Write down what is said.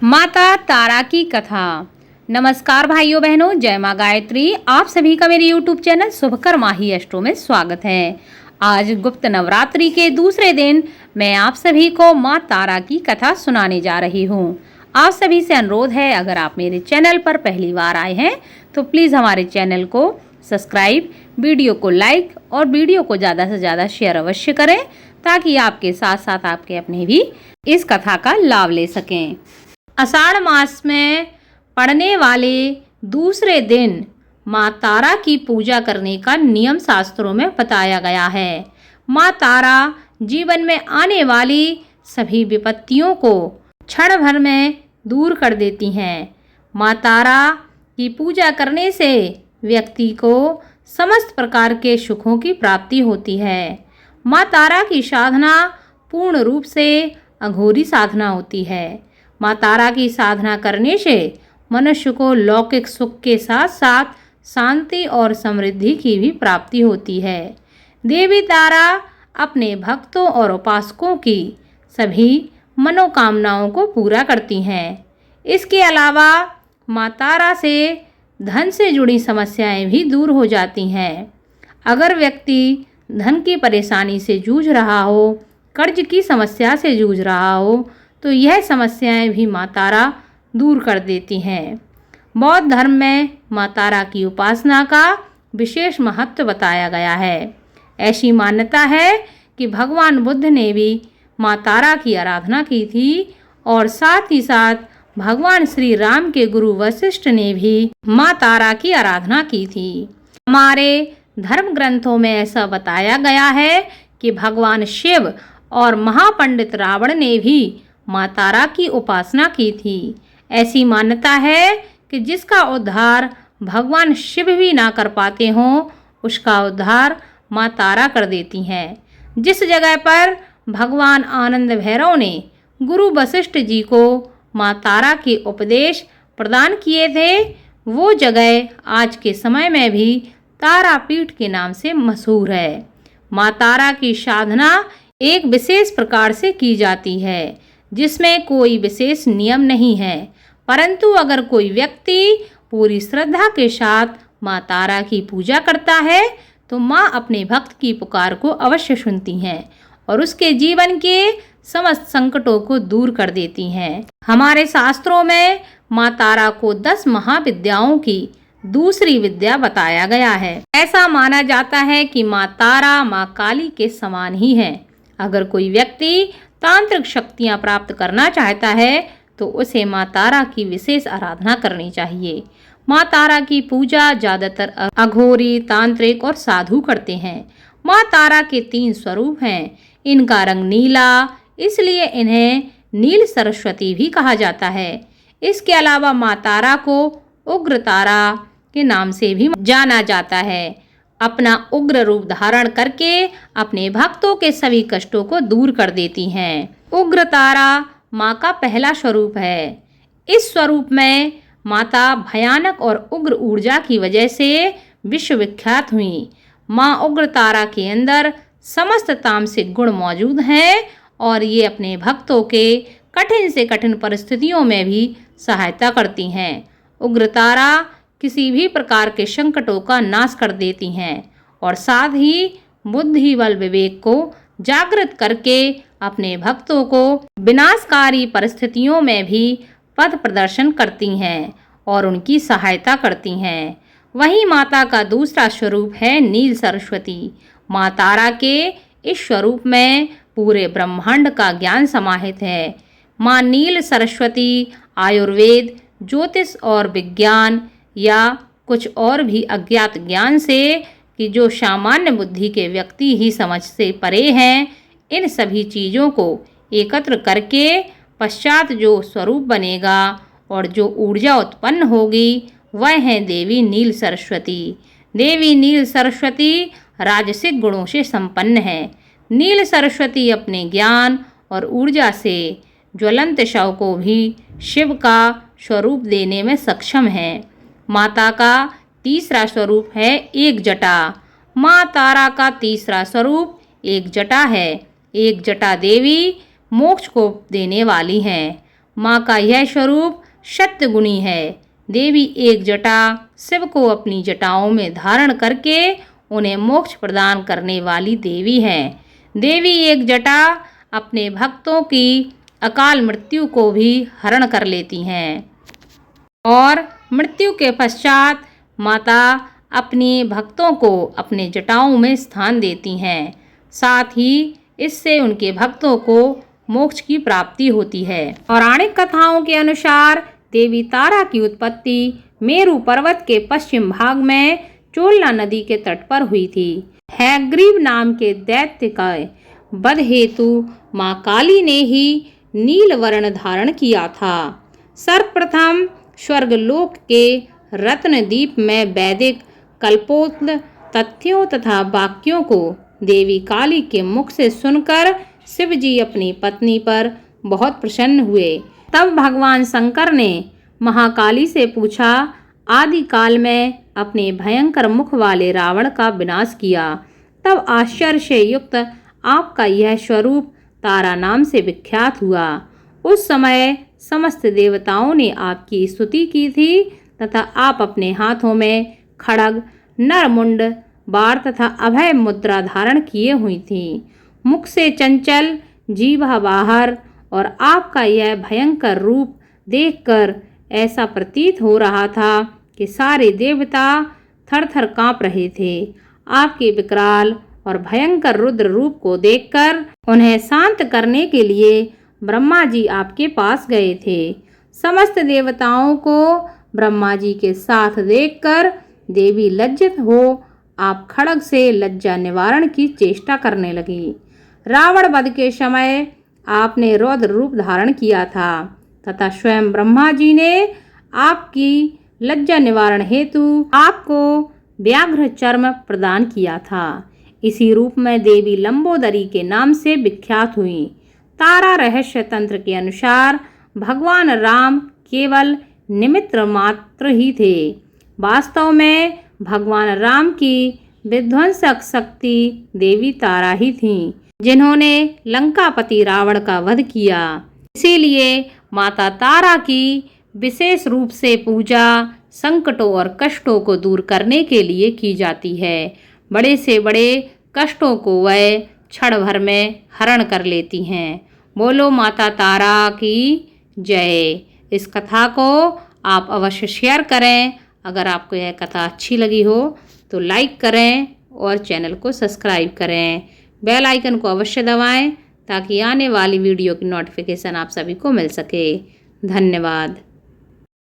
माता तारा की कथा। नमस्कार भाइयों बहनों, जय माँ गायत्री। आप सभी का मेरे YouTube चैनल शुभकर माही अष्टो में स्वागत है। आज गुप्त नवरात्रि के दूसरे दिन मैं आप सभी को माँ तारा की कथा सुनाने जा रही हूँ। आप सभी से अनुरोध है, अगर आप मेरे चैनल पर पहली बार आए हैं तो प्लीज़ हमारे चैनल को सब्सक्राइब, वीडियो को लाइक और वीडियो को ज़्यादा से ज़्यादा शेयर अवश्य करें, ताकि आपके साथ साथ आपके अपने भी इस कथा का लाभ ले सकें। आषाढ़ मास में पड़ने वाले दूसरे दिन माँ तारा की पूजा करने का नियम शास्त्रों में बताया गया है। माँ तारा जीवन में आने वाली सभी विपत्तियों को क्षण भर में दूर कर देती हैं। माँ तारा की पूजा करने से व्यक्ति को समस्त प्रकार के सुखों की प्राप्ति होती है। माँ तारा की साधना पूर्ण रूप से अघोरी साधना होती है। माँ तारा की साधना करने से मनुष्य को लौकिक सुख के साथ साथ शांति और समृद्धि की भी प्राप्ति होती है। देवी तारा अपने भक्तों और उपासकों की सभी मनोकामनाओं को पूरा करती हैं। इसके अलावा माँ तारा से धन से जुड़ी समस्याएं भी दूर हो जाती हैं। अगर व्यक्ति धन की परेशानी से जूझ रहा हो, कर्ज की समस्या से जूझ रहा हो, तो यह समस्याएं भी माँ तारा दूर कर देती हैं। बौद्ध धर्म में माँ तारा की उपासना का विशेष महत्व बताया गया है। ऐसी मान्यता है कि भगवान बुद्ध ने भी माँ तारा की आराधना की थी और साथ ही साथ भगवान श्री राम के गुरु वशिष्ठ ने भी माँ तारा की आराधना की थी। हमारे धर्म ग्रंथों में ऐसा बताया गया है कि भगवान शिव और महापंडित रावण ने भी माँ तारा की उपासना की थी। ऐसी मान्यता है कि जिसका उद्धार भगवान शिव भी ना कर पाते हों, उसका उद्धार माँ तारा कर देती हैं। जिस जगह पर भगवान आनंद भैरव ने गुरु वशिष्ठ जी को माँ तारा के उपदेश प्रदान किए थे, वो जगह आज के समय में भी तारापीठ के नाम से मशहूर है। माँ तारा की साधना एक विशेष प्रकार से की जाती है, जिसमें कोई विशेष नियम नहीं है, परंतु अगर कोई व्यक्ति पूरी श्रद्धा के साथ माँ तारा की पूजा करता है तो माँ अपने भक्त की पुकार को अवश्य सुनती हैं और उसके जीवन के समस्त संकटों को दूर कर देती हैं। हमारे शास्त्रों में माँ तारा को 10 महाविद्याओं की दूसरी विद्या बताया गया है। ऐसा माना जाता है कि माँ तारा माँ काली के समान ही है। अगर कोई व्यक्ति तांत्रिक शक्तियां प्राप्त करना चाहता है तो उसे माँ तारा की विशेष आराधना करनी चाहिए। माँ तारा की पूजा ज्यादातर अघोरी, तांत्रिक और साधु करते हैं। माँ तारा के 3 स्वरूप हैं। इनका रंग नीला, इसलिए इन्हें नील सरस्वती भी कहा जाता है। इसके अलावा माँ तारा को उग्र तारा के नाम से भी जाना जाता है। अपना उग्र रूप धारण करके अपने भक्तों के सभी कष्टों को दूर कर देती हैं। उग्र तारा माँ का पहला स्वरूप है। इस स्वरूप में माता भयानक और उग्र ऊर्जा की वजह से विश्वविख्यात हुई। माँ उग्र तारा के अंदर समस्त तामसिक गुण मौजूद हैं और ये अपने भक्तों के कठिन से कठिन परिस्थितियों में भी सहायता करती हैं। उग्र तारा किसी भी प्रकार के संकटों का नाश कर देती हैं और साथ ही बुद्धि बल विवेक को जागृत करके अपने भक्तों को विनाशकारी परिस्थितियों में भी पथ प्रदर्शन करती हैं और उनकी सहायता करती हैं। वहीं माता का दूसरा स्वरूप है नील सरस्वती। माँ तारा के इस स्वरूप में पूरे ब्रह्मांड का ज्ञान समाहित है। माँ नील सरस्वती आयुर्वेद, ज्योतिष और विज्ञान या कुछ और भी अज्ञात ज्ञान से कि जो सामान्य बुद्धि के व्यक्ति ही समझ से परे हैं, इन सभी चीज़ों को एकत्र करके पश्चात जो स्वरूप बनेगा और जो ऊर्जा उत्पन्न होगी वह है देवी नील सरस्वती। देवी नील सरस्वती राजसिक गुणों से संपन्न है। नील सरस्वती अपने ज्ञान और ऊर्जा से ज्वलंत शव को भी शिव का स्वरूप देने में सक्षम है। माता का तीसरा स्वरूप है एक जटा। माँ तारा का तीसरा स्वरूप एक जटा है। एक जटा देवी मोक्ष को देने वाली हैं। माँ का यह स्वरूप सत्य गुणी है। देवी एक जटा शिव को अपनी जटाओं में धारण करके उन्हें मोक्ष प्रदान करने वाली देवी है। देवी एक जटा अपने भक्तों की अकाल मृत्यु को भी हरण कर लेती हैं और मृत्यु के पश्चात माता अपने भक्तों को अपने जटाओं में स्थान देती हैं। साथ ही इससे उनके भक्तों को मोक्ष की प्राप्ति होती है। पौराणिक कथाओं के अनुसार देवी तारा की उत्पत्ति मेरु पर्वत के पश्चिम भाग में चोलना नदी के तट पर हुई थी। हैग्रीव नाम के दैत्य का वध हेतु माँ काली ने ही नील वर्ण धारण किया था। सर्वप्रथम स्वर्गलोक के रत्नदीप में वैदिक कल्पोक्त तथ्यों तथा वाक्यों को देवी काली के मुख से सुनकर शिव जी अपनी पत्नी पर बहुत प्रसन्न हुए। तब भगवान शंकर ने महाकाली से पूछा, आदिकाल में अपने भयंकर मुख वाले रावण का विनाश किया, तब आश्चर्य से युक्त आपका यह स्वरूप तारा नाम से विख्यात हुआ। उस समय समस्त देवताओं ने आपकी स्तुति की थी तथा आप अपने हाथों में खड्ग, नरमुंड, बाण तथा अभय मुद्रा धारण किए हुई थी। मुख से चंचल, जीवा बाहर और आपका यह भयंकर रूप देखकर ऐसा प्रतीत हो रहा था कि सारे देवता थर-थर कांप रहे थे। आपके विकराल और भयंकर रुद्र रूप को देखकर उन्हें शांत करने के लिए ब्रह्मा जी आपके पास गए थे। समस्त देवताओं को ब्रह्मा जी के साथ देखकर देवी लज्जित हो आप खड्ग से लज्जा निवारण की चेष्टा करने लगी। रावण वध के समय आपने रौद्र रूप धारण किया था तथा स्वयं ब्रह्मा जी ने आपकी लज्जा निवारण हेतु आपको व्याघ्र चर्म प्रदान किया था। इसी रूप में देवी लंबोदरी के नाम से विख्यात हुई। तारा रहस्य तंत्र के अनुसार भगवान राम केवल निमित्त मात्र ही थे। वास्तव में भगवान राम की विध्वंसक शक्ति देवी तारा ही थीं, जिन्होंने लंकापति रावण का वध किया। इसीलिए माता तारा की विशेष रूप से पूजा संकटों और कष्टों को दूर करने के लिए की जाती है। बड़े से बड़े कष्टों को वह क्षण भर में हरण कर लेती हैं। बोलो माता तारा की जय। इस कथा को आप अवश्य शेयर करें। अगर आपको यह कथा अच्छी लगी हो तो लाइक करें और चैनल को सब्सक्राइब करें। बेल आइकन को अवश्य दबाएं ताकि आने वाली वीडियो की नोटिफिकेशन आप सभी को मिल सके। धन्यवाद।